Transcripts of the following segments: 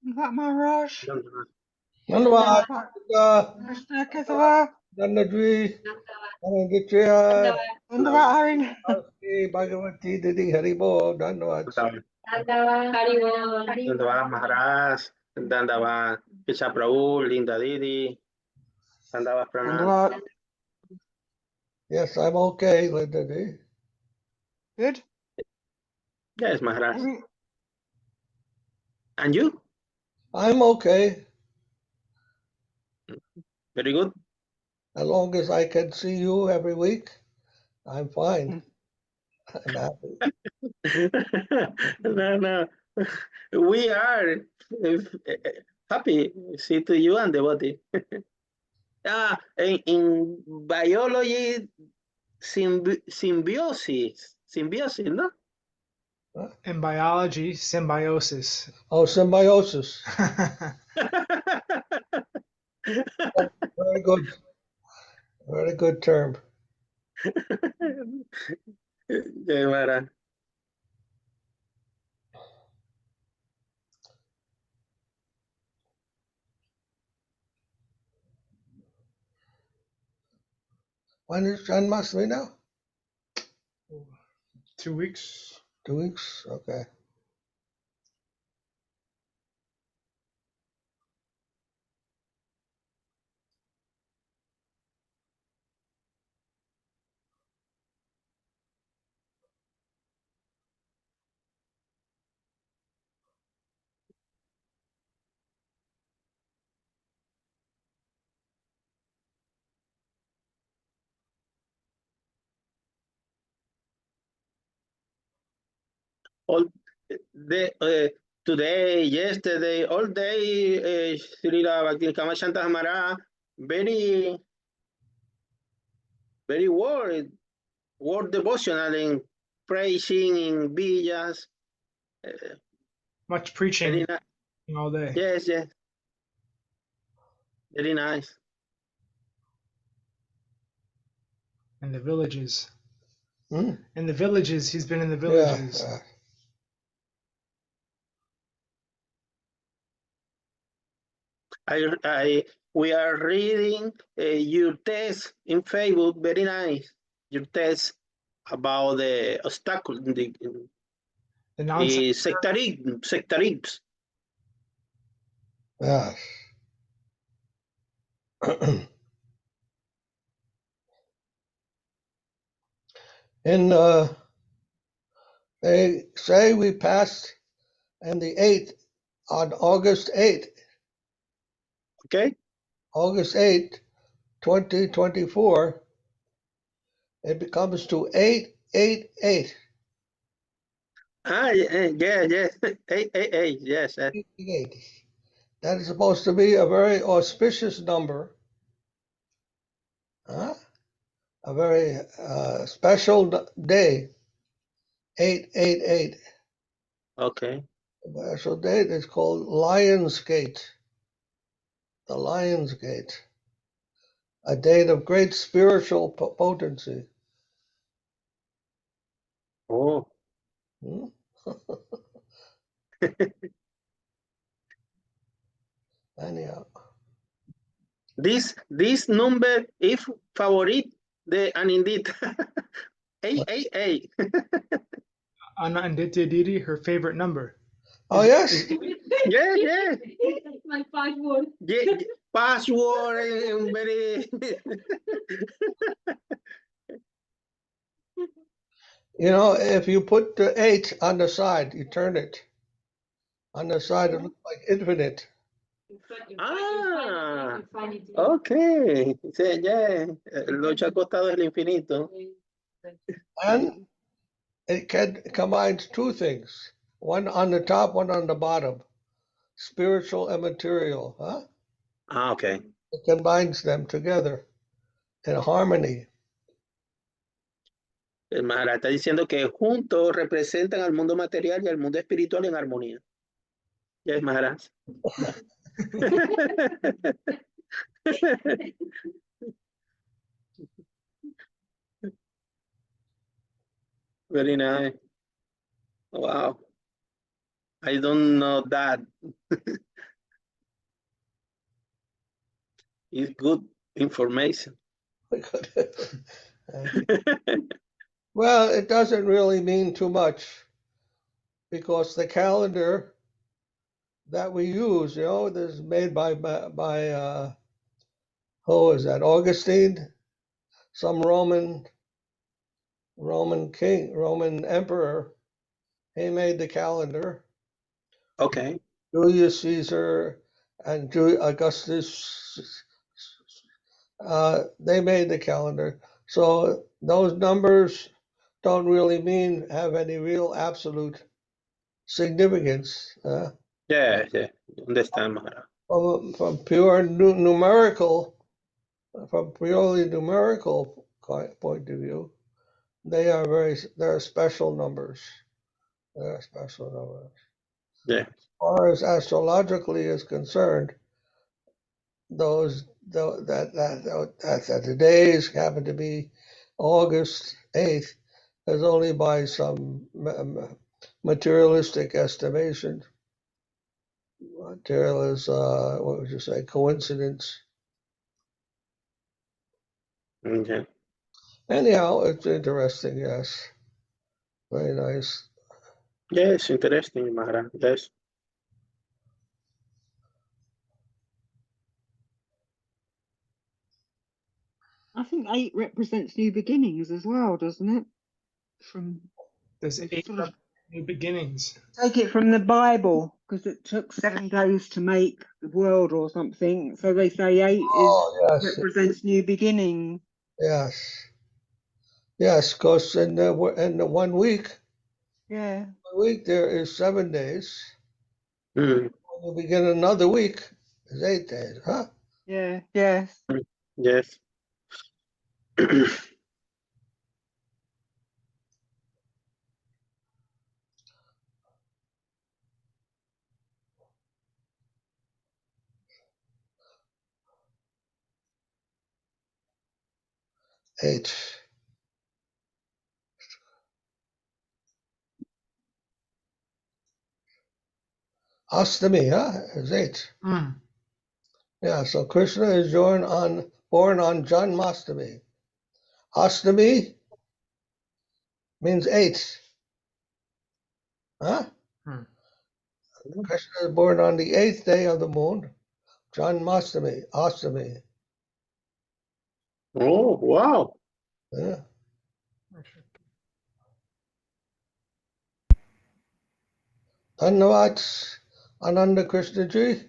Maharaj. Dhanyavad. Krishna Kesava. Dhanadri. Dhanadriya. Harin. Bhagavati Didi Haribo. Dhanyavad. Dandava Maharaj, Dandava Picha Prabhu, Linda Didi, Dandava Pranam. Yes, I'm okay, Linda D. Good. Yes, Maharaj. And you? I'm okay. Very good. As long as I can see you every week, I'm fine. I'm happy. No. We are happy to see to you and the body. In biology, symbiosis, no? In biology, symbiosis. Oh, symbiosis. Very good. Very good term. Jai Maharaj. When is Janmashtami now? 2 weeks. 2 weeks? Okay. All today, yesterday, all day, Srila Bhakti Kamachanta Hamara, very word devotional in praising in villas. Much preaching all day. Yes. Very nice. In the villages. Hmm? In the villages, he's been in the villages. Yeah. We are reading your text in Facebook. Very nice. Your text about the obstacle, the sectarism. Yes. They say we passed on the 8th, on August 8th. Okay. August 8th, 2024, it becomes to 888. Yes. 888, yes. 888. That is supposed to be a very auspicious number. Huh? A very special day. 888. Okay. A special date is called Lion's Gate. The Lion's Gate. A date of great spiritual potency. Oh. Hmm? Anyhow. This number is favorite de Anindit. 888. Ananditya Didi, her favorite number. Oh, yes? Yes. My password. Yeah, password and very. You know, if you put the 8 on the side, you turn it. On the side, it looks like infinite. Okay. Sí, yeah. Los ocho acostados del infinito. And it combines two things. One on the top, one on the bottom. Spiritual and material. Huh? Okay. It combines them together in harmony. El Maharaja está diciendo que juntos representan al mundo material y al mundo espiritual en armonía. Yes, Maharaj. Very nice. Wow. I don't know that. It's good information. Thank you. Well, it doesn't really mean too much because the calendar that we use, this is made by who is that? Augustine, some Roman king, Roman emperor. He made the calendar. Okay. Julius Caesar and Augustus, they made the calendar. So those numbers don't really have any real absolute significance. Yeah. Understand, Maharaja. From purely numerical point of view, they're special numbers. They're special numbers. Yeah. As far as astrologically is concerned, the days happen to be August 8th is only by some materialistic estimation. Material is, what would you say, coincidence. Okay. Anyhow, it's interesting, yes. Very nice. Yes, interesting, Maharaja. Yes. I think 8 represents new beginnings as well, doesn't it? There's It's 8 sort of new beginnings. take it from the Bible because it took 7 days to make the world or something. So they say 8 Yes, represents new beginning. yes, because in the 1 week, Yeah. there is 7 days. Mm. When you begin another week, is 8 days, huh? Yeah. Yes. Yes. 8. Astami, is 8. Mm. Yeah, so Krishna is born on Janmastami. Astami means 8. Huh? Mm. Krishna is born on the 8th day of the moon, Janmastami, Astami. Oh, wow. Yeah. Dhanyavad, Ananda Krishna Ji.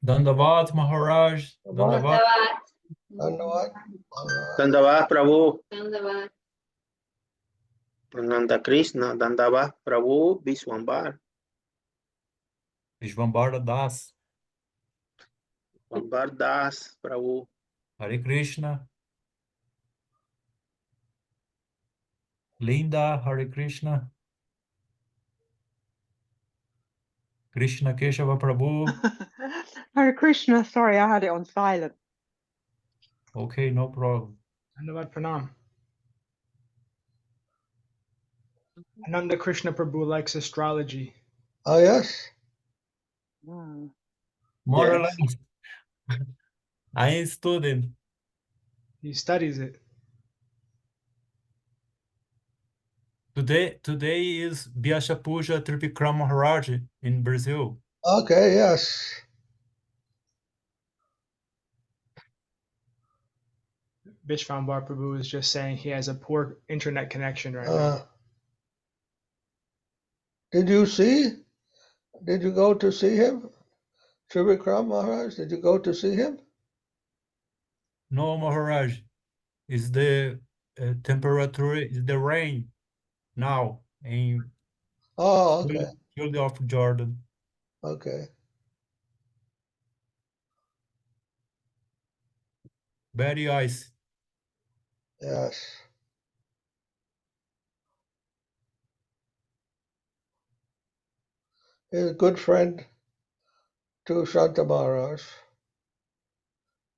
Dandavat Maharaj. Dandavat. Dhanyavad. Dandavat Prabhu. Ananda Krishna. Dandavat Prabhu Vishwambar. Vishvambara Das. Vishwambar Das Prabhu. Hare Krishna. Linda. Hare Krishna. Krishna Keshava Prabhu. Hare Krishna. Sorry, I had it on silent. Okay, no problem. Dhanyavad Pranam. Ananda Krishna Prabhu likes astrology. Oh, yes? Wow. More or Yes. less. I am student. He studies it. Today is Vyasa Puja Trivikram Maharaj in Brazil. Okay, yes. Vishvambar Prabhu is just saying he has a poor internet connection right now. Did you go to see him? Trivikram Maharaj, did you go to see him? No, Maharaj. Is the temperature, is the rain now in Oh, okay. field of Jordan. Okay. Very ice. Yes. He's a good friend to Shanta Maharaj.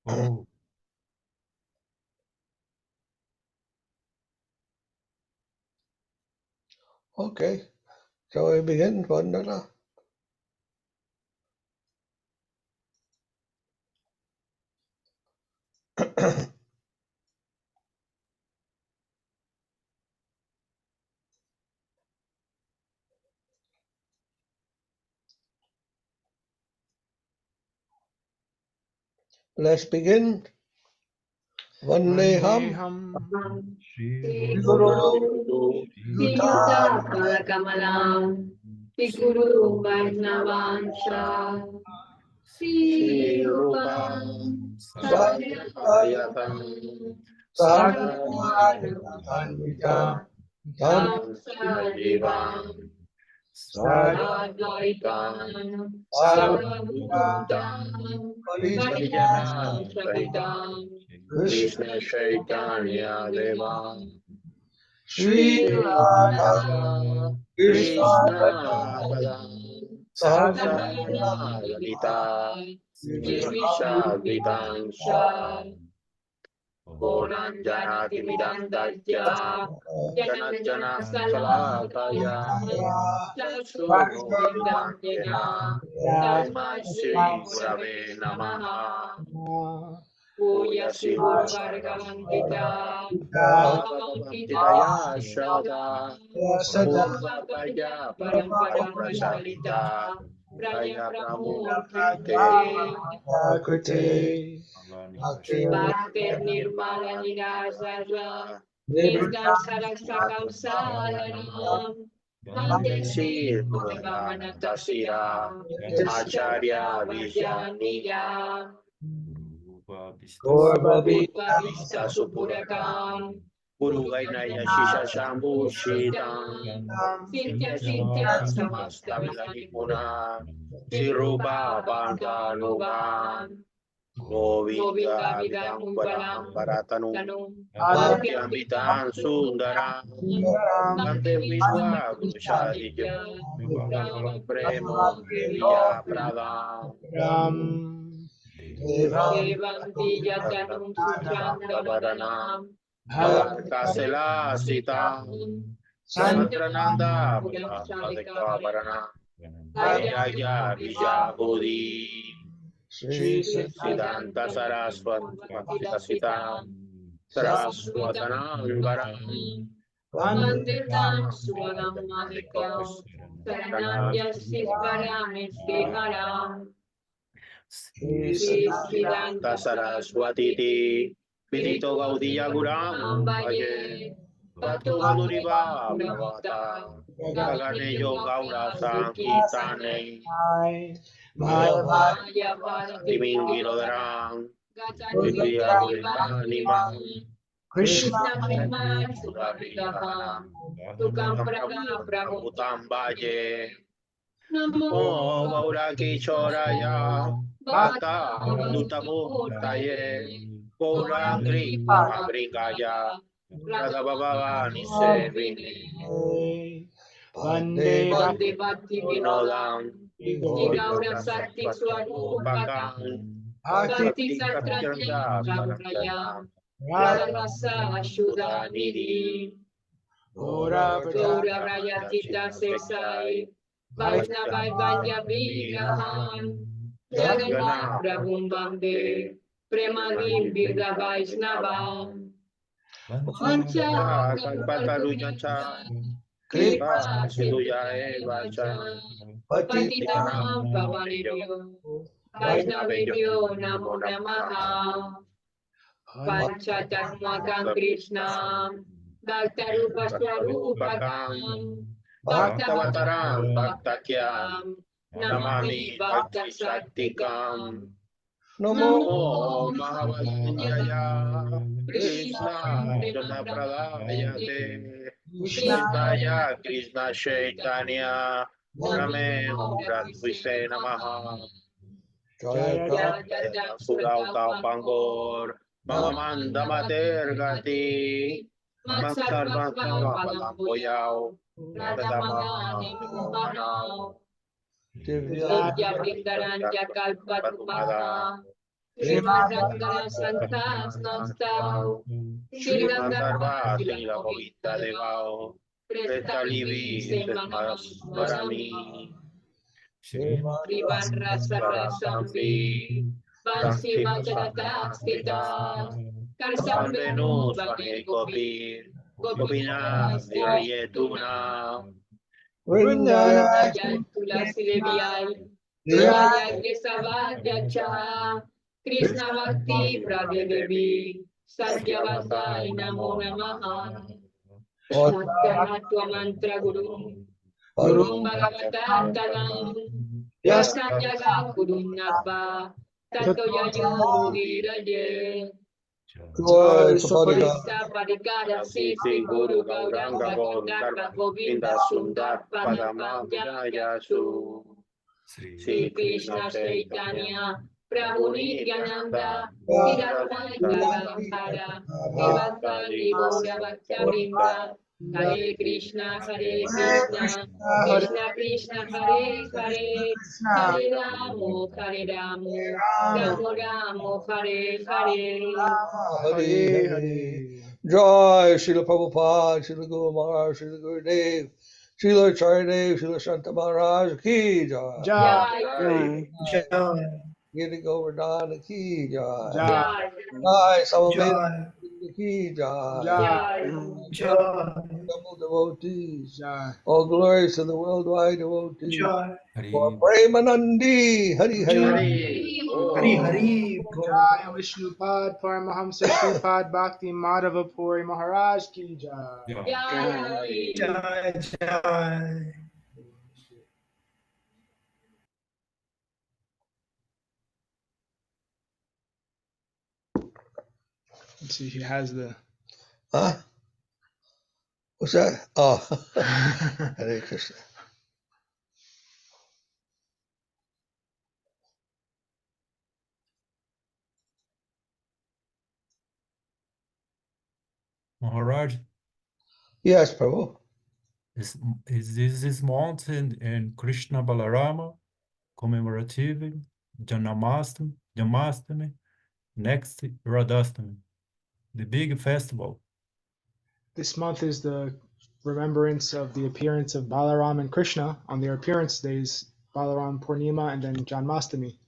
Oh, Okay. Shall we begin, Vandana? Let's begin. Vandeham Shri Guru Yuta Kamalam Guru Vaishnavansha Sri Rupam Sahayatam Sadhu-Sanga Tam Sajivam Sadvaitam Sarvabhutam Vaijnana Sahitam Krishna Chaitanya Devam Srila Krishna Padam Sadhu-Sanga Lalita Vishadvidansha Puranjanati Vidantajya Janajana Salakaya Suno Vidantena Tasmai Shri Gurave Namaha Uyasi Vargavantita Bhagavantitaya Shada Purvakaya Paramparasalita Praya Pramurtite Kriti Bhakti Nirmala Nirasaja Nirgan Sarasakam Saranam Bhante Sir Devanata Sira Acharya Vijaniya Gorbabi Rupa Vista Supurakam Guru Gainaya Shisha Shambhu Shitam Sintya Sintya Samasta Viladipuna Sirupa Pantanugam Govinda Govinda Vidam Vidam Baram Balam Bharatanu Tanum Bhaktyam Vidam Sundaram Bhante Vishwa Gurushadi Jam Premo Deviya Pradam Devanti Yatanum Sutranda Varanam Varanam Kasela Sita Santrananda Santrananda Pudam Bhadeka Shalika Varana Ayam Ayaya Vija Bodhi Sri Siddhanta Saraswat Bhakti Sita Saraswatanam Varam Mandiram Suranam Madhikam Sarananya Sisvarami Sriharam Siddhanta Saraswati Ti Vinito Gaudiya Guram Bhaje Tato Madhuriva Bhavata Gagane Yogaura Sankitane Maya Timingiro Dharam Gachanti Vidya Gurindanima Krishna Prema Sudabhidhanam Tukam Tam Praga Prabhu Prabhutam Bhaje Namo Namo Gauraki Choraya Bhakta Dutamurtaye Gaurangri Pramagringaya Radhabhavani Sevini Vande Vande Bhakti Vinodam Gaura Sakti Swarupakam Bhakti Bhakti Satranya Rampraya Rasa Shudanidhi Gora Gaura Rayatita Sesai Vaisnavai Vanya Vigrahan Jagannath Prabhum Bande Premanim Virga Vaisnavam Vancha Kalpatarujancha Kripa Kripa Sindhuya Vacha Patitanam Pavanebhyo Vaishnavebhyo Namo Namaha Panchatatmakam Krishna Bhaktarupa Swarupakam Bhaktavataram Bhaktavattam Bhaktakyam Namami Namami Bhakta Bhakti Shaktikam Namo Namo Mahavadanyaya Krishna Krishna Jana Pradayate Krishna Krishna Chaitanya Name Radvise Namaha Jaya Surauta Pangor Mama Manda Mater Gati Maksarvata Palampoyao Radama Manao Divya Nitya Vrindaranya Padumada Kalpatumaha Srimad Santa Nastau Shri Srimad Ganga Darba Sila Sila Govinda Devao Petalivi Sesmaram Marami Trivan Rasa Sambi, Bansi Majaraja Stita, Karsambenu Bane Gopi, Gopina Yetuna, Vrindana Vrindana Tulasi Leviai, Kriya Raya Kesavadyacha, Krishna Bhakti Pradevi, Satyavasai Namo Namaha, Natya Mantra Guru, Guru Bhagavata Tanam, Yasanyaga Guru Napa, Tato Yayo Viraje, Joy Sapadika Purisa Padikara Sisi Guru Gauranga Govinda Govinda Sundar Padama Jayasu, Sri Krishna Chaitanya, Prabhu Nityananda, Siddhartha Garadhara, Devasandi Gaura Bhaktavrinda, Hare Krishna, Krishna Krishna, Hare Hare, Hare Ramo, Ramo Ramo, Hare Hare. Hari Hari. Joy Srila Prabhupada, Srila Guru Maharaj, Srila Gurudev, Srila Acharya Dev, Srila Santa Maharaj ki Joy. Jai. Jai. Giri Govardhana ki Joy. Jai. Jai Samaveda ki Joy. Jai. Double devotees. Jai. All glories to the worldwide devotees. Hari. For Premanandi, Hari Hari. Hari. Jai Vishnupad Paramahamsa Sripad Bhakti Madhava Puri Maharaj ki Jai. Jai. Let's see, he has the. Huh? What's that? Oh, Hare Krishna. Maharaj, Yes, Prabhu. is this mountain in Krishna Balarama commemorative Janmashtami, next Radhastami, the big festival. This month is the remembrance of the appearance of Balaram and Krishna on their appearance days, Balaram Purnima and then Janmashtami.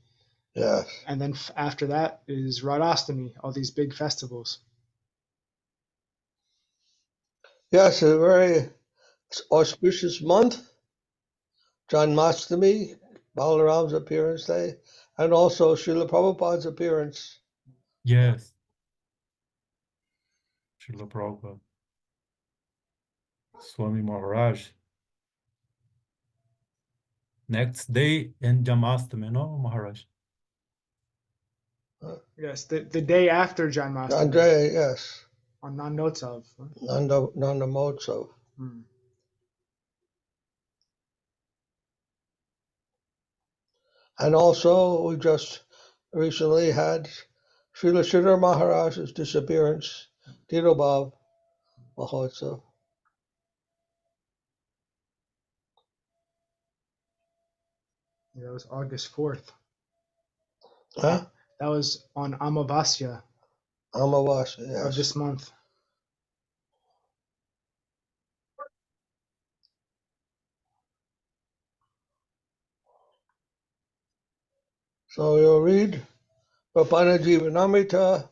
Yes. And then after that is Radhastami, all these big festivals. Yes, a very auspicious month. Janmashtami, Balaram's appearance day, and also Srila Prabhupada's appearance. Yes. Srila Prabhupada. Swami Maharaj. Next day in Janmashtami, no, Maharaj? Yes, the day after Janmashtami. Andre, yes. On Nandotsav. Nanda Motsav. And also, we just recently had Srila Sridhara Maharaj's disappearance, Tirobhav Mahotsav. Yeah, that was August 4th. Huh? That was on Amavasya Amavasya, yes. of this month. So you'll read Prapanna-jivanamrtam,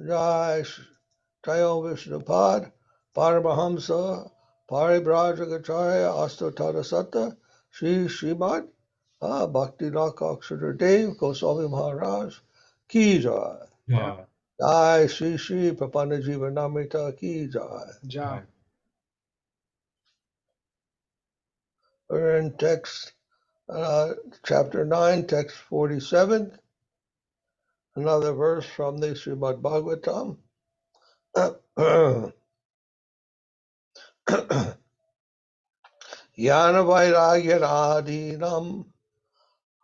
Jai Chayo Vishnupad, Paramahamsa, Paribrajagacharya, Astatara Satta, Sripad, Bhakti Yoga, Dev-Goswami Maharaj, ki Jai. Yeah. Jai Sri Prapanna-jivanamrtam ki Jai. Jai. We're in text, chapter 9, text 47. Another verse from the Srimad Bhagavatam. Yana Vairagyanadinam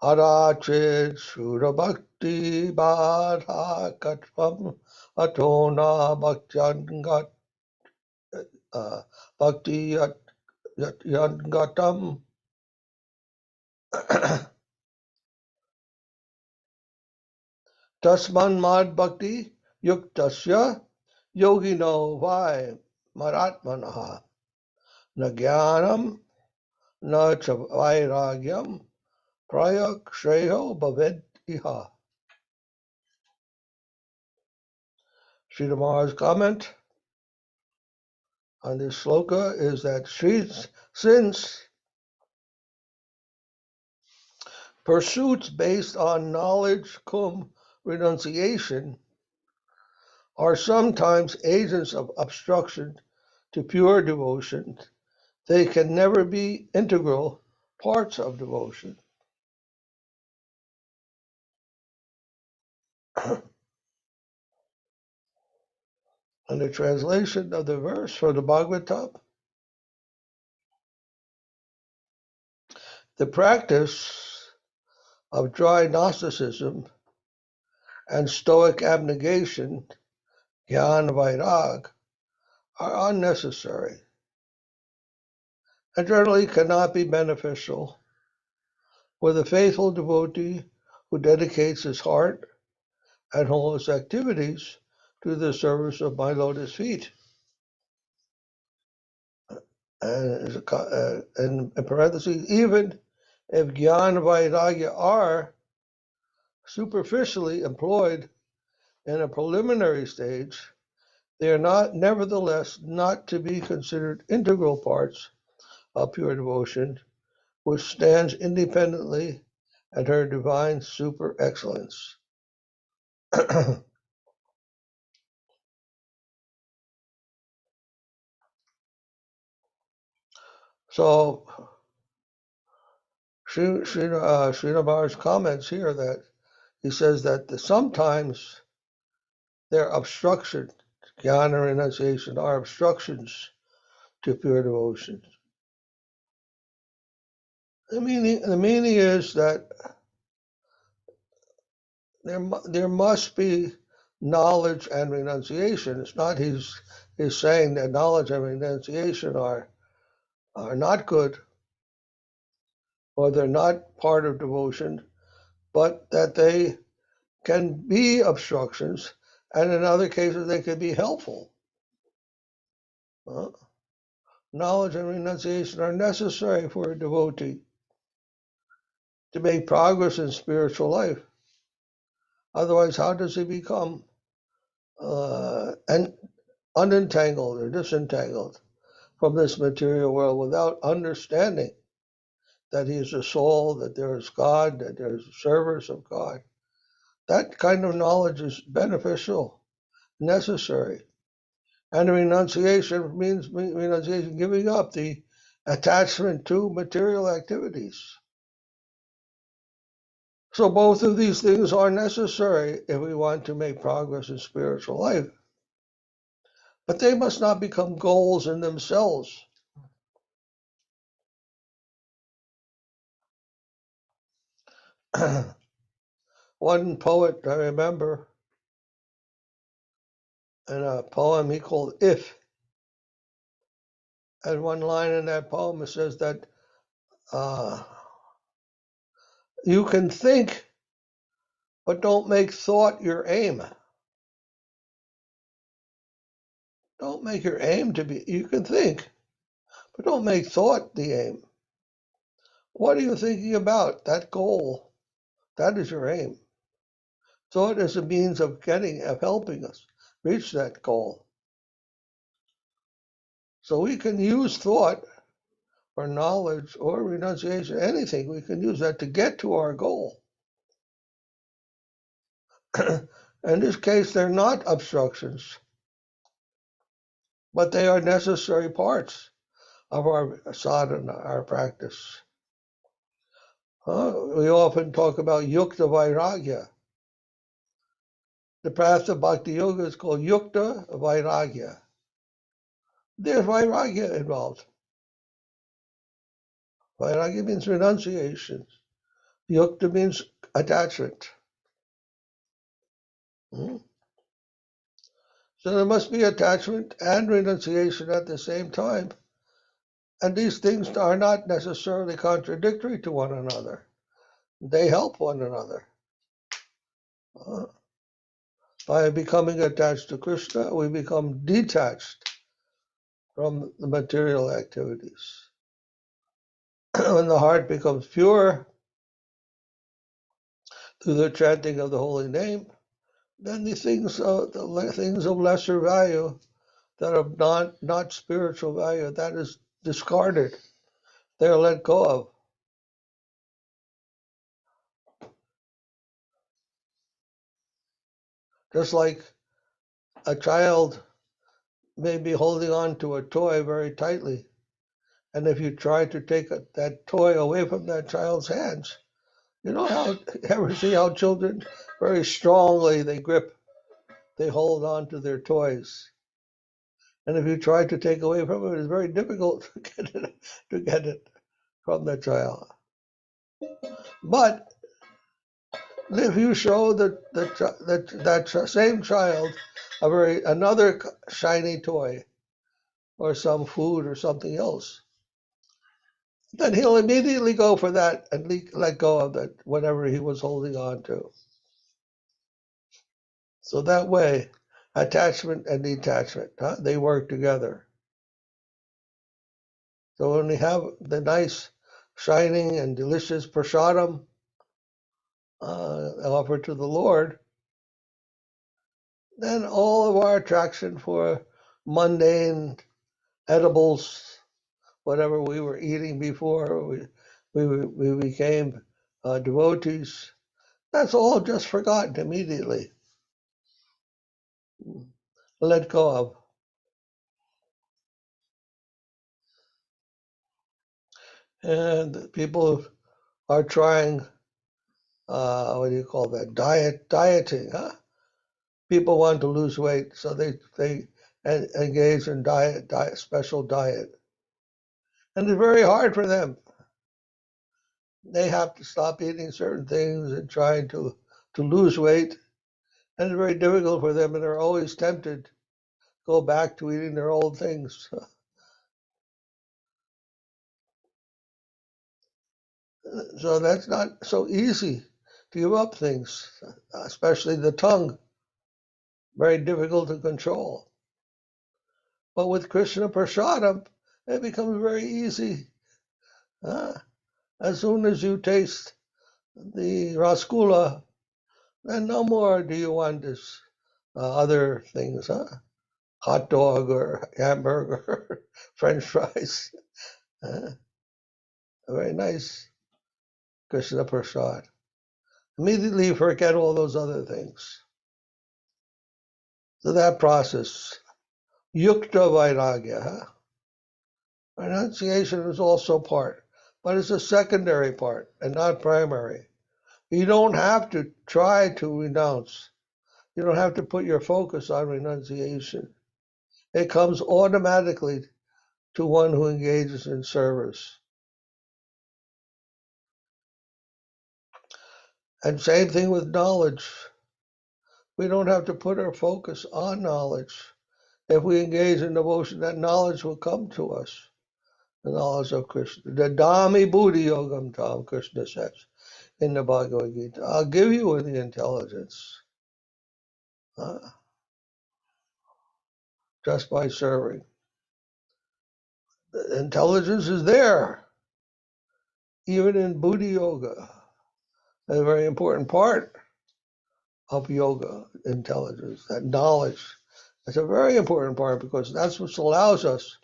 Harachid Shura Bhakti Badha Katvam Atona Bhaktyangat Bhakti Yangatam Tasman Mad Bhakti Yuktasya Yogino Vai Maratmanaha. na jnanam na cha vairagyam prayak shreyo bhaved iha. Sridhar's comment on this sloka is that since pursuits based on knowledge cum renunciation are sometimes agents of obstruction to pure devotion, they can never be integral parts of devotion. And the translation of the verse for the Bhagavatam, the practice of dry Gnosticism and Stoic abnegation, Jnana Vairag, are unnecessary and generally cannot be beneficial with a faithful devotee who dedicates his heart and all his activities to the service of my lotus feet. And in parentheses, even if Jnana Vairagya are superficially employed in a preliminary stage, they are not, nevertheless, not to be considered integral parts of pure devotion, which stands independently at her divine super excellence. So, Srinavar's comments here that he says that sometimes their obstruction, jnana renunciation, are obstructions to pure devotion. The meaning is that there must be knowledge and renunciation. It's not he's saying that knowledge and renunciation are not good or they're not part of devotion, but that they can be obstructions, and in other cases they can be helpful. Knowledge and renunciation are necessary for a devotee to make progress in spiritual life. Otherwise, how does he become unentangled or disentangled from this material world without understanding that he is a soul, that there is God, that there is service of God? That kind of knowledge is beneficial, necessary. And renunciation means giving up the attachment to material activities. So both of these things are necessary if we want to make progress in spiritual life. But they must not become goals in themselves. One poet I remember, in a poem he called If. And one line in that poem it says that you can think, but don't make thought your aim. Don't make your aim to be, you can think, but don't make thought the aim. What are you thinking about? That goal, that is your aim. Thought is a means of helping us reach that goal. So we can use thought or knowledge or renunciation, anything, we can use that to get to our goal. In this case, they're not obstructions, but they are necessary parts of our sadhana, our practice. We often talk about yukta vairagya. The path of Bhakti Yoga is called yukta vairagya. There's vairagya involved. Vairagya means renunciation. Yukta means attachment. So there must be attachment and renunciation at the same time. And these things are not necessarily contradictory to one another. They help one another. By becoming attached to Krishna, we become detached from the material activities. When the heart becomes pure through the chanting of the holy name, then the things of lesser value that are not spiritual value, that is discarded. They're let go of. Just like a child may be holding on to a toy very tightly, and if you try to take that toy away from that child's hands, you know how, ever see how children very strongly they hold on to their toys. And if you try to take away from it, it's very difficult to get it from the child. But if you show that same child another shiny toy or some food or something else, then he'll immediately go for that and let go of that, whatever he was holding on to. So that way, attachment and detachment, they work together. So when we have the nice, shining and delicious prasadam offered to the Lord, then all of our attraction for mundane edibles, whatever we were eating before we became devotees, that's all just forgotten immediately. Let go of. And people are trying, what do you call that, dieting, huh? People want to lose weight, so they engage in special diet. And it's very hard for them. They have to stop eating certain things and trying to lose weight. And it's very difficult for them, and they're always tempted to go back to eating their old things. So that's not so easy to give up things, especially the tongue. Very difficult to control. But with Krishna Prasadam, it becomes very easy. As soon as you taste the rasgulla, then no more do you want this other things, hot dog or hamburger, French fries. Very nice Krishna Prasad. Immediately forget all those other things. So that process, yukta vairagya, renunciation is also part, but it's a secondary part and not primary. You don't have to try to renounce. You don't have to put your focus on renunciation. It comes automatically to one who engages in service. And same thing with knowledge. We don't have to put our focus on knowledge. If we engage in devotion, that knowledge will come to us. The knowledge of Krishna. The Dami Buddhi Yogam Tam, Krishna says in the Bhagavad Gita. I'll give you the intelligence just by serving. The intelligence is there, even in Buddhi Yoga. A very important part of yoga, intelligence, that knowledge. It's a very important part because that's what allows us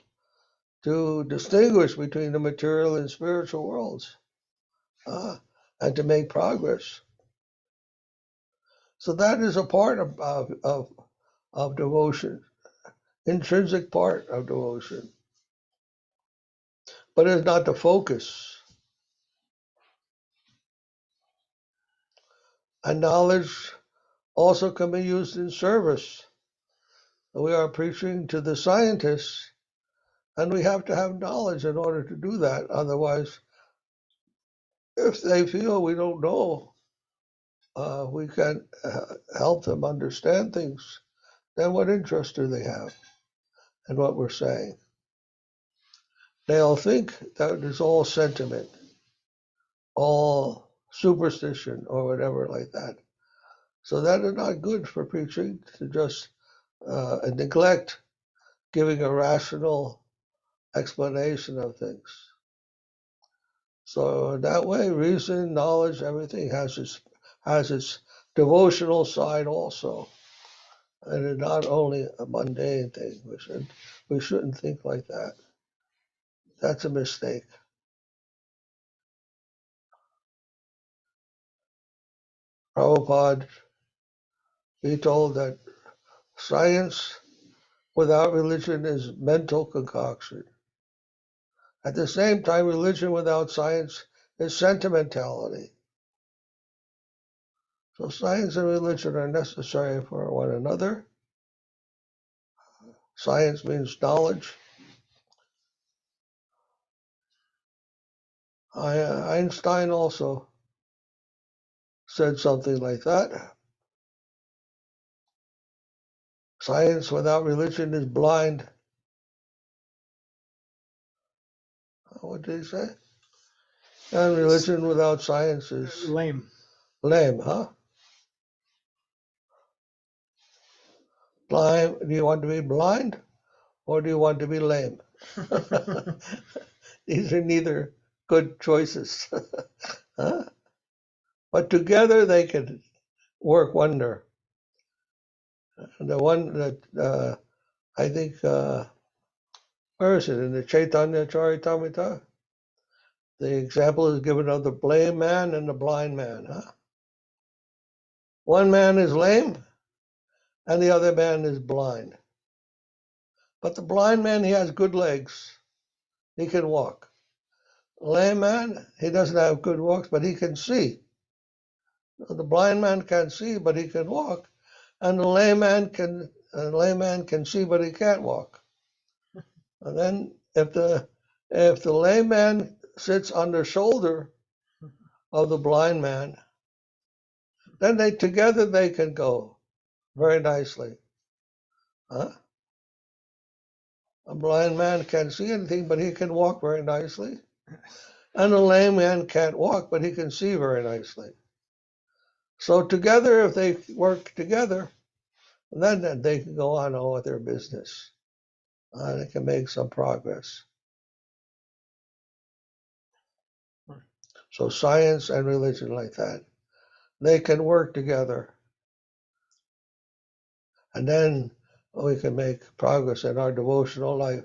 to distinguish between the material and spiritual worlds and to make progress. So that is a part of devotion, intrinsic part of devotion. But it's not the focus. And knowledge also can be used in service. We are preaching to the scientists, and we have to have knowledge in order to do that. Otherwise, if they feel we don't know, we can help them understand things, then what interest do they have in what we're saying? They'll think that it's all sentiment, all superstition, or whatever like that. So that is not good for preaching, to just neglect giving a rational explanation of things. So that way, reason, knowledge, everything has its devotional side also. And it's not only a mundane thing. We shouldn't think like that. That's a mistake. Prabhupada, he told that science without religion is mental concoction. At the same time, religion without science is sentimentality. So science and religion are necessary for one another. Science means knowledge. Einstein also said something like that. Science without religion is blind. What did he say? And religion without science is lame. Lame, huh? Blind. Do you want to be blind or do you want to be lame? These are neither good choices. Huh? But together they can work wonder. The one that I think, where is it? In the Chaitanya Charitamrita? The example is given of the lame man and the blind man. Huh? One man is lame and the other man is blind. But the blind man, he has good legs. He can walk. The lame man, he doesn't have good walks, but he can see. The blind man can't see, but he can walk. And the layman can see, but he can't walk. And then if the layman sits on the shoulder of the blind man, then together they can go very nicely. Huh? A blind man can't see anything, but he can walk very nicely. And a lame man can't walk, but he can see very nicely. So together, if they work together, then they can go on with their business. They can make some progress. So science and religion like that, they can work together. And then we can make progress in our devotional life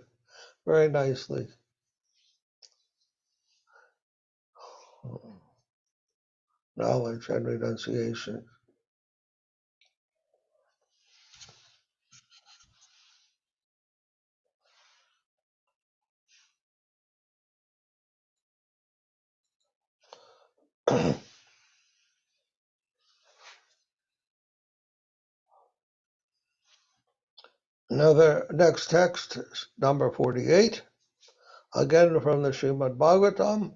very nicely. Knowledge and renunciation. Next text, number 48, again from the Srimad Bhagavatam.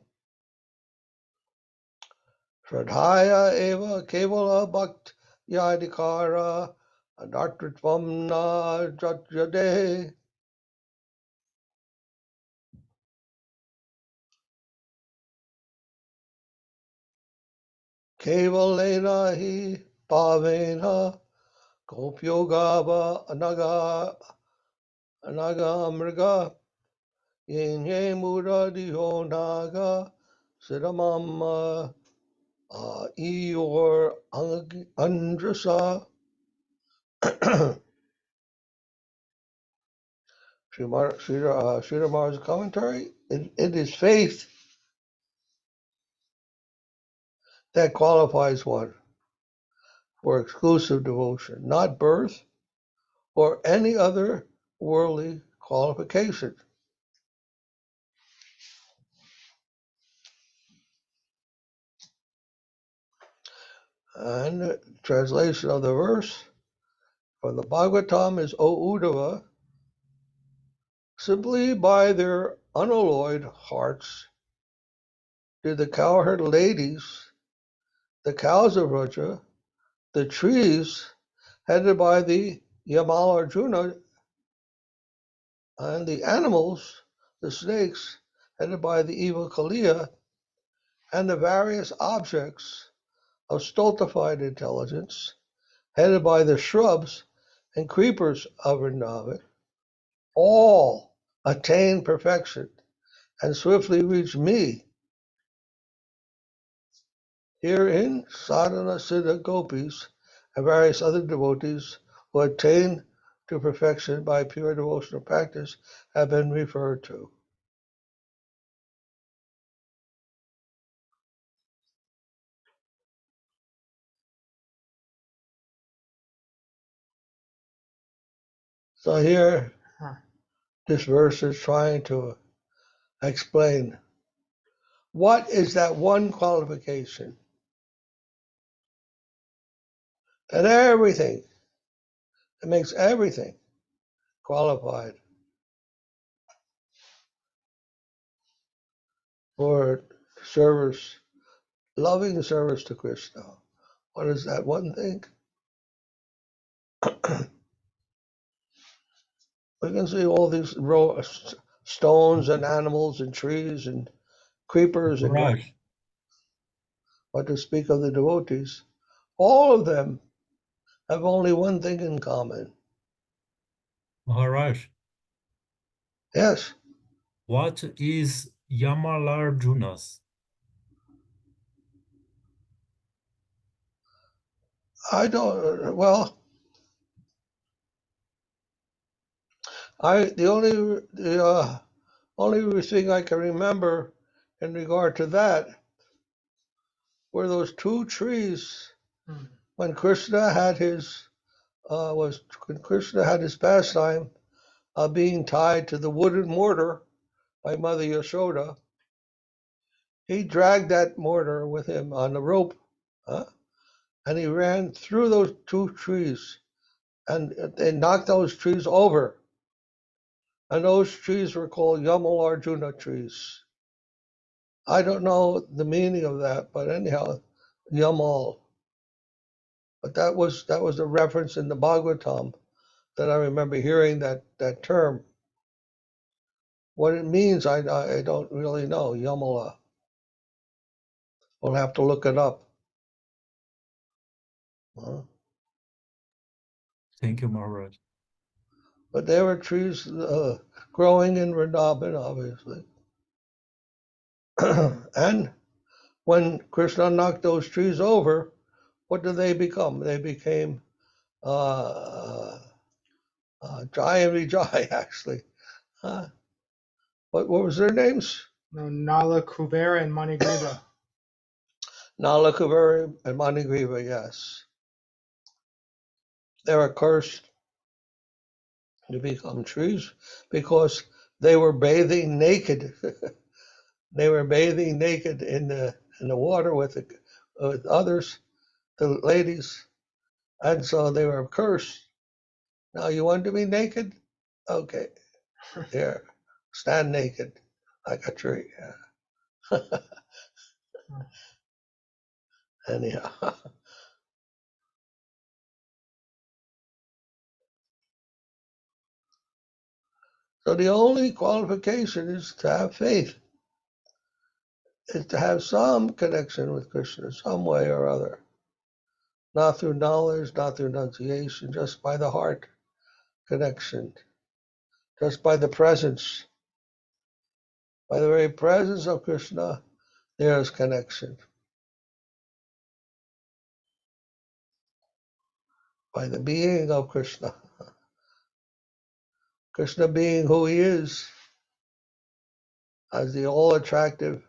Shraddhaya eva kevala bhakt yadikara anartritvam na jajade. Kevalena hi pavena gopyogava anagamriga yenye muradiho naga siddhamamma Eor Andrasa. Sridhar's commentary. It is faith that qualifies one for exclusive devotion, not birth or any other worldly qualification. And the translation of the verse from the Bhagavatam is, O Uddhava, simply by their unalloyed hearts did the cowherd ladies, the cows of Raja, the trees headed by the Yamal-Arjuna, and the animals, the snakes, headed by the evil Kaliya, and the various objects of stultified intelligence, headed by the shrubs and creepers of Vrindavan, all attain perfection and swiftly reach me. Herein, sadhana siddha gopis and various other devotees who attain to perfection by pure devotional practice have been referred to. So here, this verse is trying to explain what is that one qualification that everything, that makes everything qualified for service, loving service to Krishna. What is that one thing? We can see all these stones and animals and trees and creepers and Maharaj, what to speak of the devotees. All of them have only one thing in common. Maharaj, Yes, what is Yamalarjunas? I don't. Well, the only thing I can remember in regard to that were those two trees when Krishna had his pastime being tied to the wooden mortar by Mother Yashoda. He dragged that mortar with him on the rope, and he ran through those two trees, and they knocked those trees over. And those trees were called Yamalarjuna trees. I don't know the meaning of that, but anyhow, Yamal. But that was a reference in the Bhagavatam that I remember hearing that term. What it means, I don't really know. Yamala. We'll have to look it up. Thank you, Maharaj. But there were trees growing in Vrindavan, obviously. And when Krishna knocked those trees over, what did they become? They became Jai and Vijay, actually. What was their names? No, Nala, Kubera, and Manigriva. Nala, Kuvera, and Manigriva, yes. They were cursed to become trees because they were bathing naked. They were bathing naked in the water with others, the ladies, and so they were cursed. Now you want to be naked? Okay, here, stand naked like a tree. Yeah. Anyhow, so the only qualification is to have faith, is to have some connection with Krishna, some way or other. Not through knowledge, not through enunciation, just by the heart connection, just by the presence. By the very presence of Krishna, there is connection. By the being of Krishna. Krishna being who he is, as the all-attractive,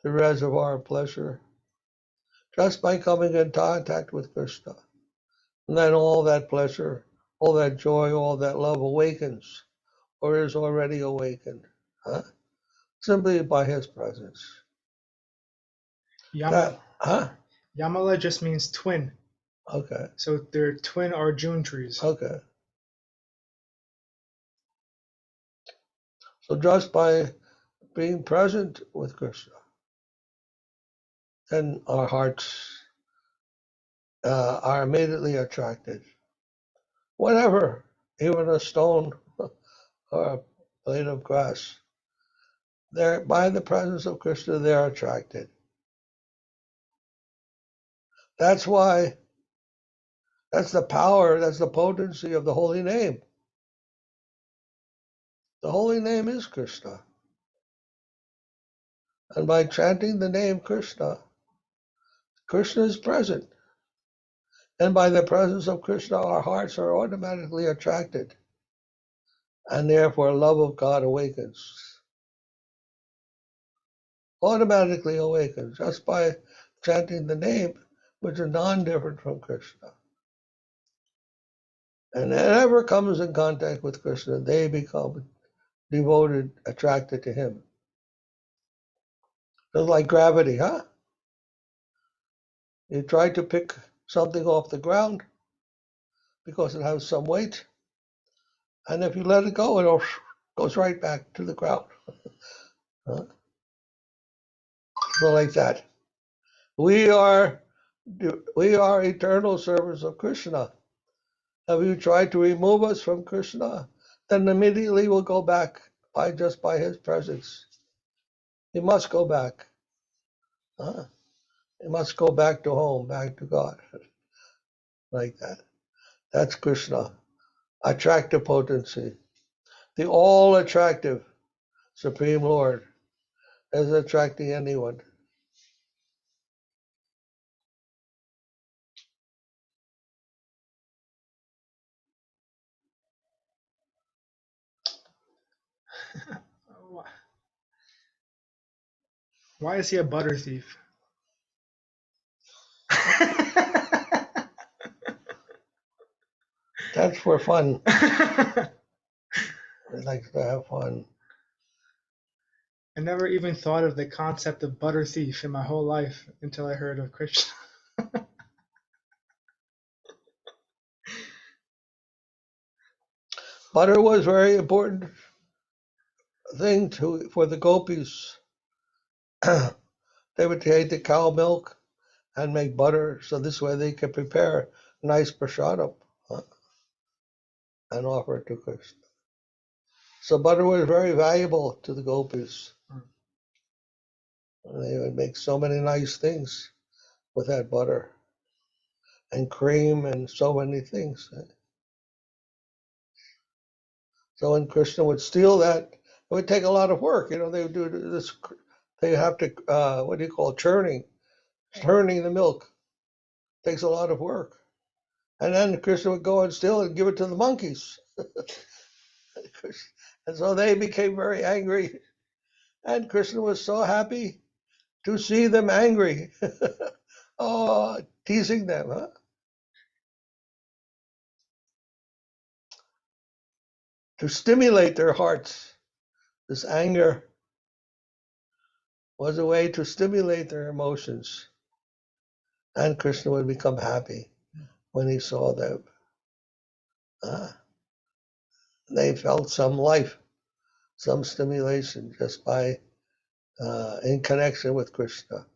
the reservoir of pleasure, just by coming in contact with Krishna. And then all that pleasure, all that joy, all that love awakens, or is already awakened, simply by his presence. Yamala just means twin. Okay. So they're twin Arjuna trees. Okay. So just by being present with Krishna, then our hearts are immediately attracted. Whatever, even a stone or a blade of grass, they're, by the presence of Krishna, they're attracted. That's why, that's the power, that's the potency of the holy name. The holy name is Krishna. And by chanting the name Krishna, Krishna is present. And by the presence of Krishna, our hearts are automatically attracted. And therefore, love of God awakens. Automatically awakens just by chanting the name, which is non-different from Krishna. And whoever comes in contact with Krishna, they become devoted, attracted to him. Just like gravity, huh? You try to pick something off the ground because it has some weight, and if you let it go, it goes right back to the ground. Huh? So like that. We are eternal servants of Krishna. If you try to remove us from Krishna, then immediately we'll go back just by his presence. You must go back. Huh? You must go back to home, back to God. Like that. That's Krishna. Attractive potency. The all-attractive Supreme Lord is attracting anyone. Why is he a butter thief? That's for fun. He likes to have fun. I never even thought of the concept of butter thief in my whole life until I heard of Krishna. Butter was a very important thing for the gopis. They would take the cow milk and make butter, so this way they could prepare nice prasadam and offer it to Krishna. So butter was very valuable to the gopis. They would make so many nice things with that butter, and cream and so many things. So when Krishna would steal that, it would take a lot of work. They would do this. They have to what do you call it? Churning the milk takes a lot of work. And then Krishna would go and steal it and give it to the monkeys. And so they became very angry. And Krishna was so happy to see them angry. Oh, teasing them, huh? To stimulate their hearts. This anger was a way to stimulate their emotions. And Krishna would become happy when he saw them. They felt some life, some stimulation just by in connection with Krishna.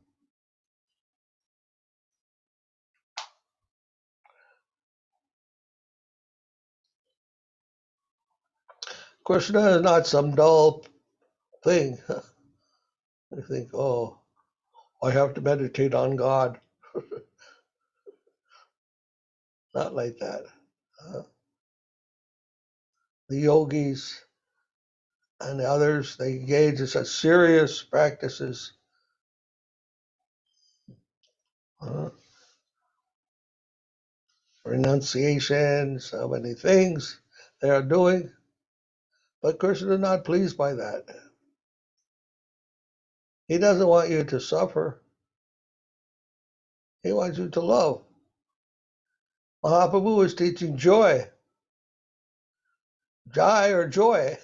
Krishna is not some dull thing. You think, oh, I have to meditate on God. Not like that. The yogis and others, they engage in such serious practices. Renunciation, so many things they are doing. But Krishna is not pleased by that. He doesn't want you to suffer. He wants you to love. Mahaprabhu is teaching joy. Jai or joy.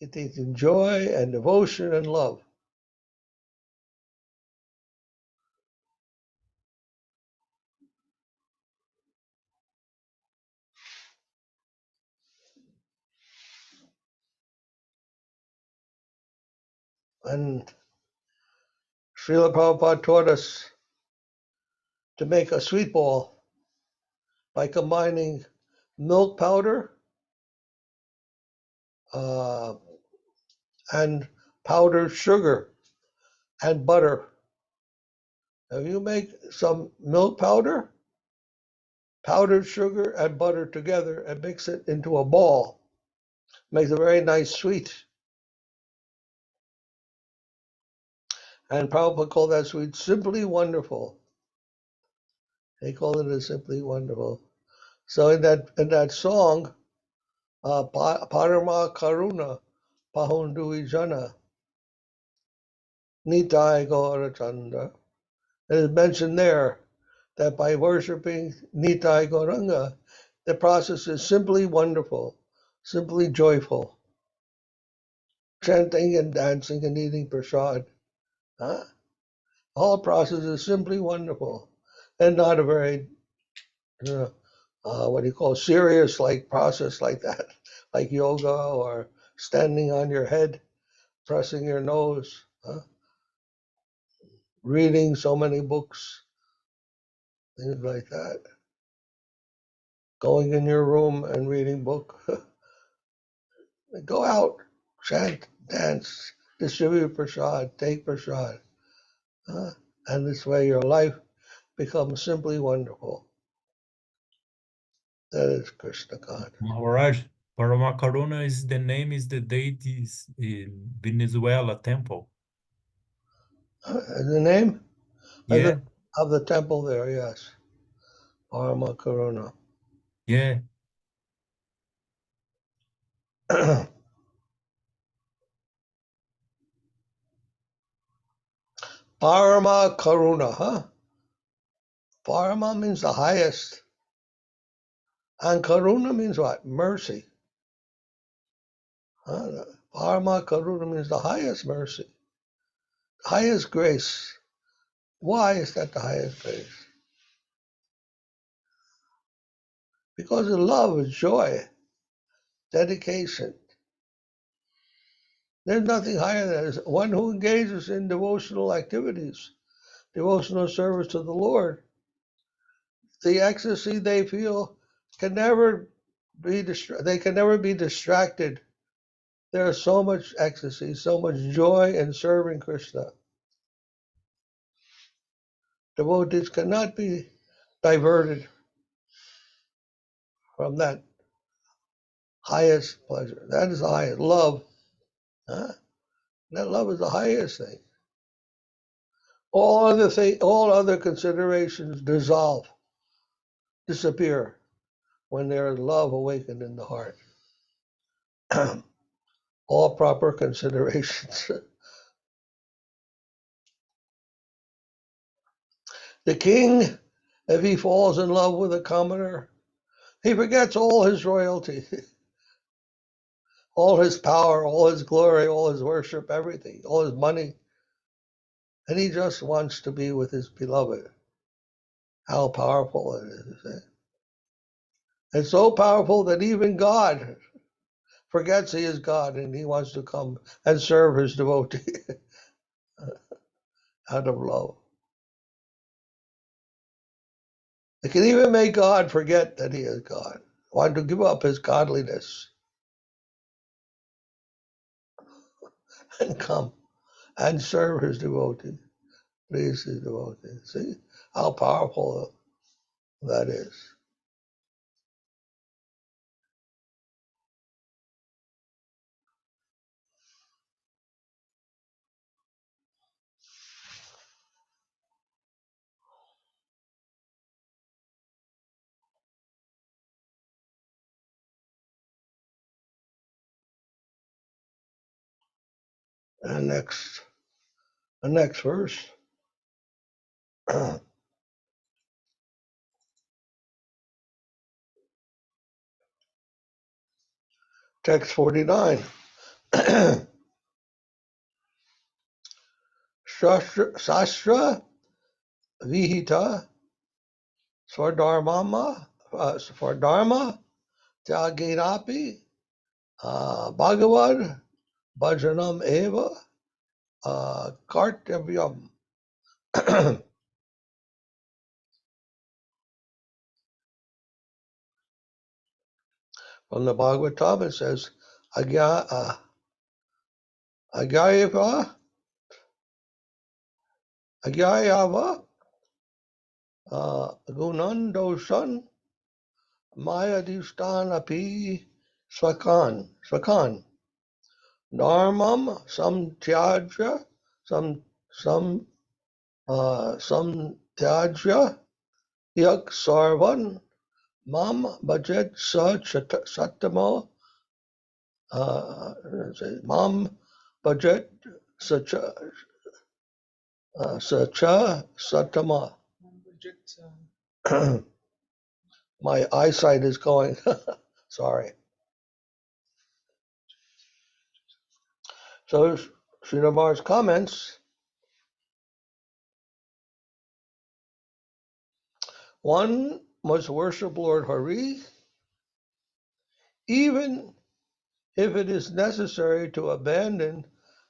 He's teaching joy and devotion and love. And Srila Prabhupada taught us to make a sweet ball by combining milk powder and powdered sugar and butter. If you make some milk powder, powdered sugar, and butter together and mix it into a ball, Makes a very nice sweet. And Prabhupada called that sweet simply wonderful. He called it a simply wonderful. So in that song, Parama Karuna Pahundu Jana Nitai Gaura Chanda. It is mentioned there that by worshiping Nitai Gauranga, the process is simply wonderful, simply joyful. Chanting and dancing and eating prasad. Huh? The whole process is simply wonderful and not a very, what do you call, serious like process like that, like yoga or standing on your head, pressing your nose, reading so many books, things like that. Going in your room and reading book. Go out, chant, dance, distribute prasad, take prasad. And this way your life becomes simply wonderful. That is Krishna God. Maharaj, Paramakaruna is the name is the deity's in Venezuela temple. The name Yeah, of the temple there, yes. Parama Karuna. yeah. Parama Karuna, huh? Parama means the highest. And Karuna means what? Mercy. Parama Karuna means the highest mercy, highest grace. Why is that the highest grace? Because of love, joy, dedication. There's nothing higher than that. One who engages in devotional activities, devotional service to the Lord. The ecstasy they feel can never be they can never be distracted. There is so much ecstasy, so much joy in serving Krishna. Devotees cannot be diverted from that highest pleasure. That is the highest love. Huh? That love is the highest thing. All other considerations dissolve, disappear when there is love awakened in the heart. All proper considerations. The king, if he falls in love with a commoner, he forgets all his royalty, all his power, all his glory, all his worship, everything, all his money. And he just wants to be with his beloved. How powerful it is. It's so powerful that even God forgets he is God and he wants to come and serve his devotee out of love. It can even make God forget that he is God, want to give up his godliness and come and serve his devotee, please his devotee. See how powerful that is. And the next verse, text 49. Sastra vihita swadharma tyagirapi bhagavad bhajanam eva kartavyam. From the Bhagavatam it says agyayava gunan doshan mayadishtanapi Swakan. Dharmam samtyajya, samtyajya, yak sarvan, mam bhajet satamo, mam bhajet sacha satama. My eyesight is going. Sorry. So Sridhar's comments. One must worship Lord Hari, even if it is necessary to abandon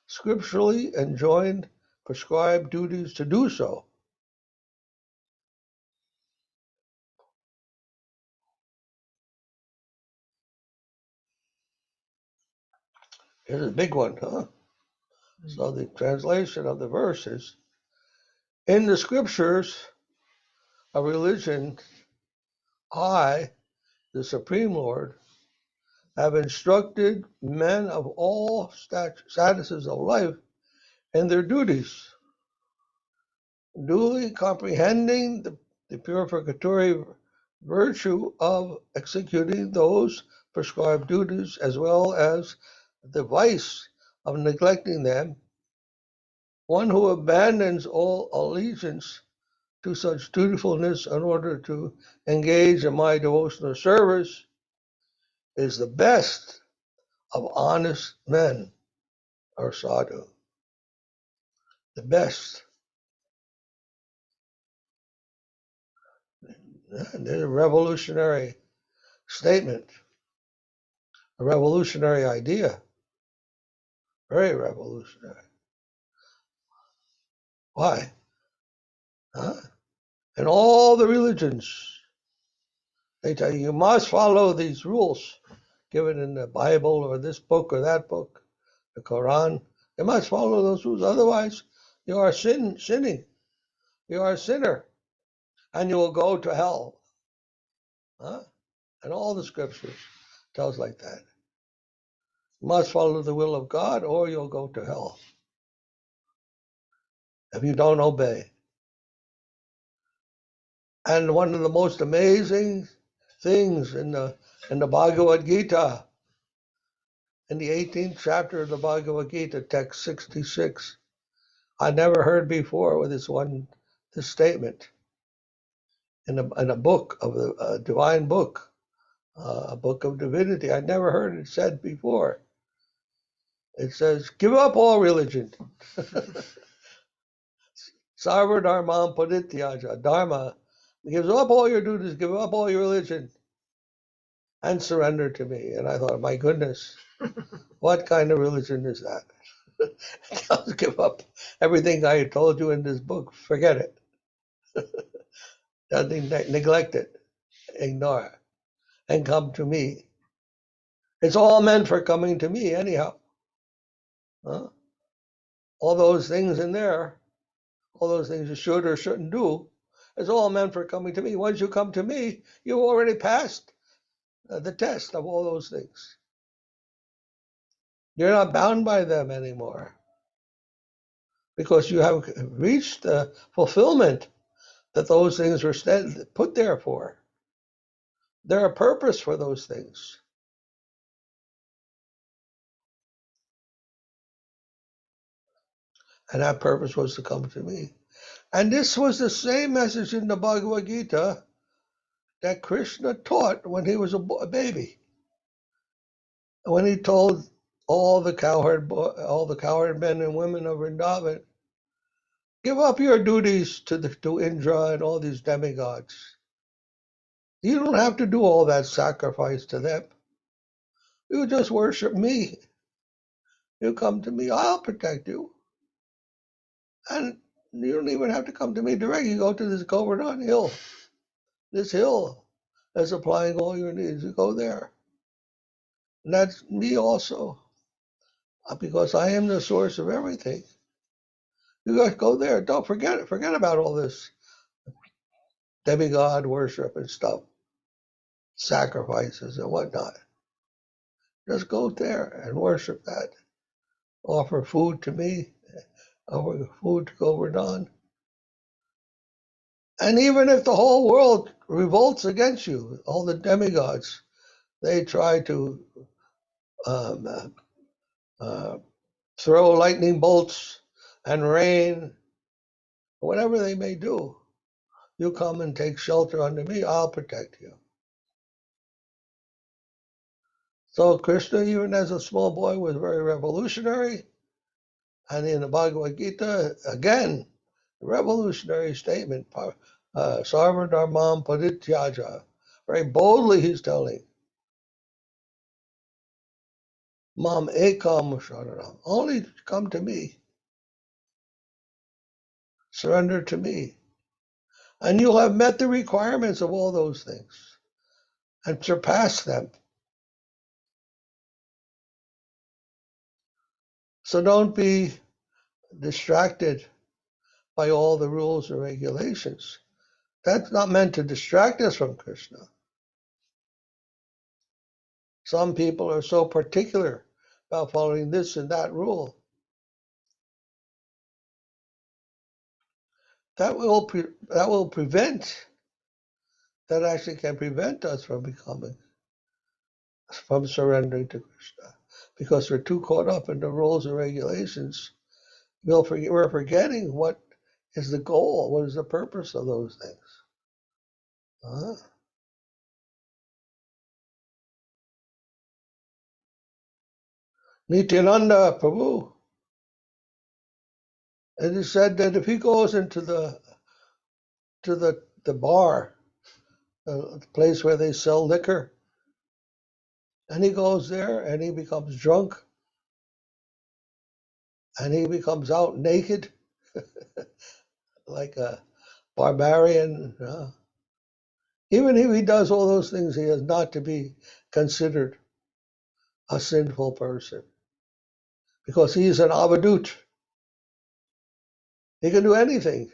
scripturally enjoined prescribed duties to do so. Here's a big one, huh? So the translation of the verse is, in the scriptures of religion, I, the Supreme Lord, have instructed men of all statuses of life in their duties, duly comprehending the purificatory virtue of executing those prescribed duties, as well as the vice of neglecting them. One who abandons all allegiance to such dutifulness in order to engage in my devotional service is the best of honest men, or sadhu. The best. There's a revolutionary statement, a revolutionary idea, very revolutionary. Why? Huh? In all the religions, they tell you must follow these rules given in the Bible or this book or that book, the Quran. You must follow those rules. Otherwise, you are sinning. You are a sinner, and you will go to hell. Huh? And all the scriptures tells like that. You must follow the will of God, or you'll go to hell if you don't obey. And one of the most amazing things in the Bhagavad Gita, in the 18th chapter of the Bhagavad Gita, text 66, I never heard before with this statement in a book of the divine book, a book of divinity. I never heard it said before. It says, give up all religion. Sarva dharmam parityaja. Dharma gives up all your duties, give up all your religion, and surrender to me. And I thought, my goodness, what kind of religion is that? Just give up everything I told you in this book. Forget it. Neglect it. Ignore it. And come to me. It's all meant for coming to me anyhow. Huh? All those things in there, all those things you should or shouldn't do, it's all meant for coming to me. Once you come to me, you've already passed the test of all those things. You're not bound by them anymore because you have reached the fulfillment that those things were put there for. There are purpose for those things. And that purpose was to come to me. And this was the same message in the Bhagavad Gita that Krishna taught when he was a baby. When he told all the cowherd men and women of Vrindavan, give up your duties to Indra and all these demigods. You don't have to do all that sacrifice to them. You just worship me. You come to me, I'll protect you. And you don't even have to come to me directly. You go to this Govardhan hill. This hill is supplying all your needs. You go there. And that's me also. Because I am the source of everything. You guys go there. Don't forget it. Forget about all this demigod worship and stuff. Sacrifices and whatnot. Just go there and worship that. Offer food to me, offer food to Govardhan. And even if the whole world revolts against you, all the demigods, they try to throw lightning bolts and rain, whatever they may do. You come and take shelter under me, I'll protect you. So Krishna, even as a small boy, was very revolutionary. And in the Bhagavad Gita, again, revolutionary statement, Sarva Dharmam Parityaja. Very boldly he's telling, Mam Ekam Sharanam, only come to me. Surrender to me. And you'll have met the requirements of all those things and surpassed them. So don't be distracted by all the rules and regulations. That's not meant to distract us from Krishna. Some people are so particular about following this and that rule. That actually can prevent us from surrendering to Krishna. Because we're too caught up in the rules and regulations, we're forgetting what is the goal, what is the purpose of those things. Nityananda Prabhu, it is said that if he goes into the bar, the place where they sell liquor, and he goes there and he becomes drunk, and he becomes out naked, like a barbarian. Even if he does all those things, he is not to be considered a sinful person, because he is an avadut. He can do anything,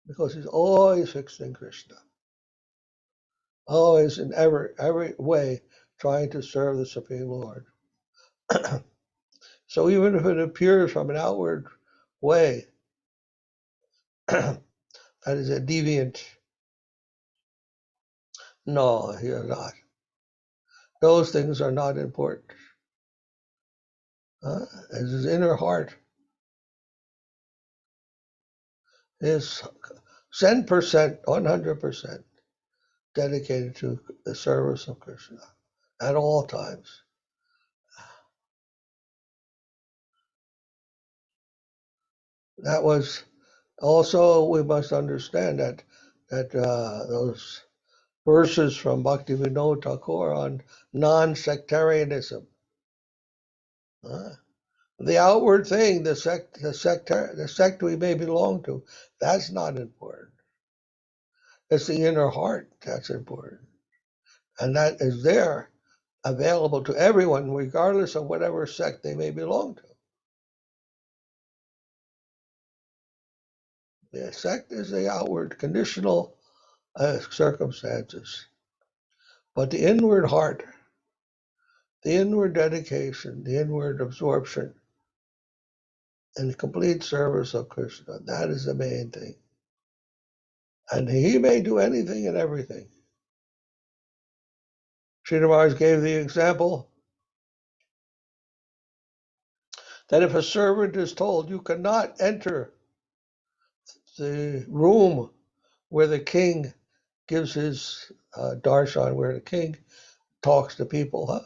because he's always fixed in Krishna, always in every way trying to serve the Supreme Lord. So even if it appears from an outward way that is a deviant, no, he is not. Those things are not important. His inner heart is 10%, 100% dedicated to the service of Krishna at all times. That was also, we must understand that those verses from Bhakti Vinod Thakur on non-sectarianism. The outward thing, the sect we may belong to, that's not important. It's the inner heart that's important. And that is there, available to everyone, regardless of whatever sect they may belong to. The sect is the outward, conditional circumstances. But the inward heart, the inward dedication, the inward absorption, and the complete service of Krishna, that is the main thing. And he may do anything and everything. Srila Maharaj gave the example that if a servant is told, you cannot enter the room where the king gives his darshan, where the king talks to people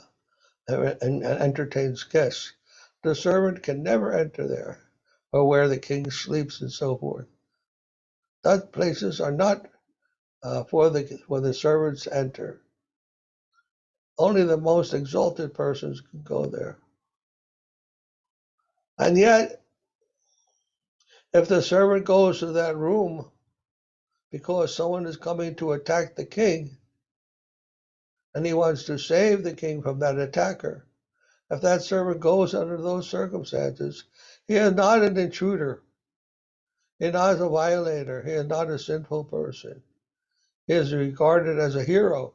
and entertains guests, the servant can never enter there, or where the king sleeps and so forth. Those places are not for the servants enter. Only the most exalted persons can go there. And yet, if the servant goes to that room because someone is coming to attack the king, and he wants to save the king from that attacker, if that servant goes under those circumstances, he is not an intruder. He is not a violator. He is not a sinful person. He is regarded as a hero.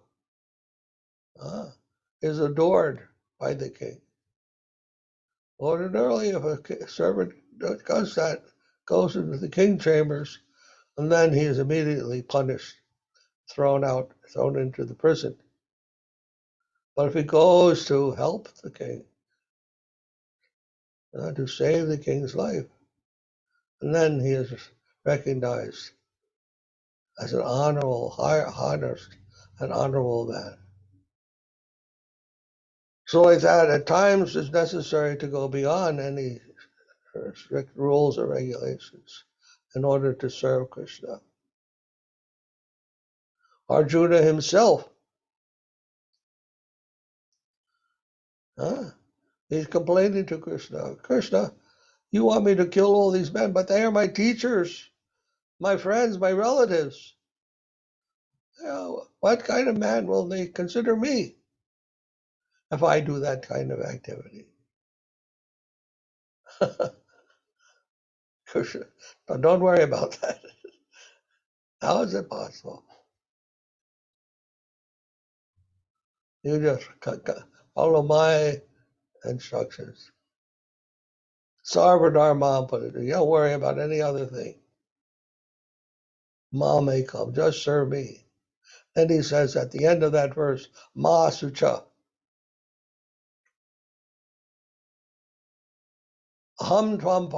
is adored by the king. Ordinarily, if a servant does that, goes into the king chambers, and then he is immediately punished, thrown into the prison. But if he goes to help the king, to save the king's life, and then he is recognized as an honorable man. So like that, at times it's necessary to go beyond any strict rules or regulations in order to serve Krishna. Arjuna himself, he's complaining to Krishna, Krishna, you want me to kill all these men, but they are my teachers, my friends, my relatives. What kind of man will they consider me if I do that kind of activity? Krishna, don't worry about that. How is it possible? You just follow my instructions. Sarvadharma, you don't worry about any other thing. Ma may come, just serve me. Then he says at the end of that verse, Ma sucha. Ham tvam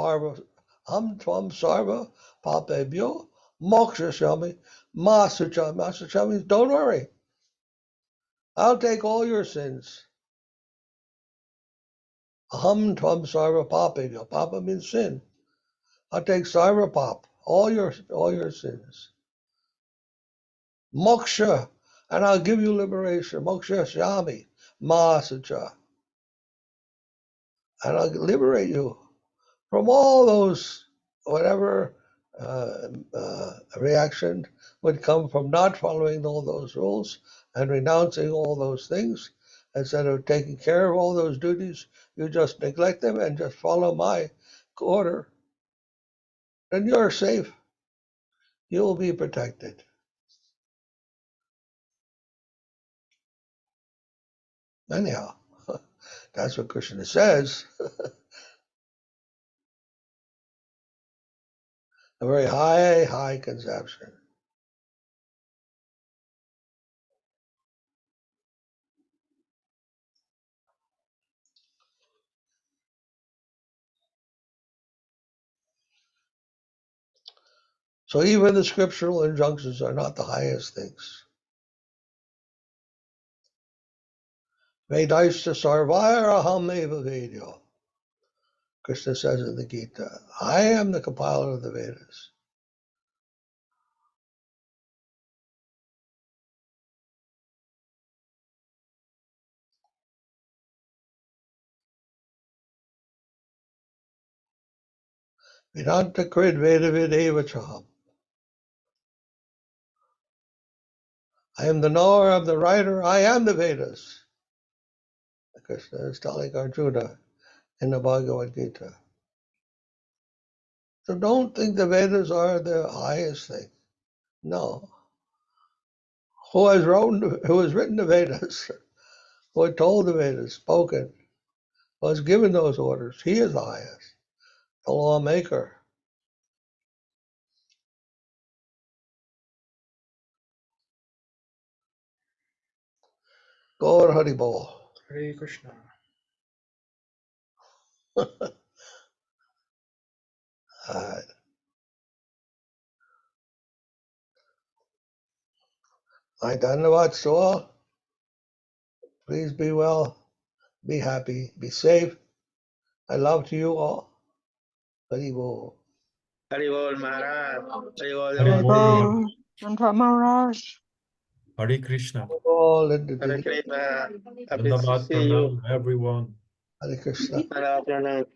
sarva papebhyo moksha shami ma sucha. Ma sucha means don't worry. I'll take all your sins. Aham tvam sarva papebhyo. Papa means sin. I'll take sarva pap, all your sins. Moksha, and I'll give you liberation. Moksha shami ma sucha. And I'll liberate you from all those, whatever reaction would come from not following all those rules and renouncing all those things. Instead of taking care of all those duties, you just neglect them and just follow my order. Then you're safe. You will be protected. Anyhow, that's what Krishna says. A very high conception. So even the scriptural injunctions are not the highest things. Vedaisya sarvaya aham eva vedyo. Krishna says in the Gita, I am the compiler of the Vedas. Vedanta krid veda videvachaham. I am the knower, I'm the writer, I am the Vedas. Krishna is telling Arjuna in the Bhagavad Gita. So don't think the Vedas are the highest thing. No. Who has written the Vedas, who had told the Vedas, spoken, who has given those orders, he is the highest, the lawmaker. Gaur Hari Bol. Hare Krishna. My Dhanavad to all. Please be well, be happy, be safe. I love to you all. Hari Bol. Haribol Maharaj. Haribol Hari Devotee. Bol. Maharaj. Hare Krishna. All Hare Krishna. Happy to Dhanavad see you. pranam, everyone. Hare Krishna. Hare Pranam.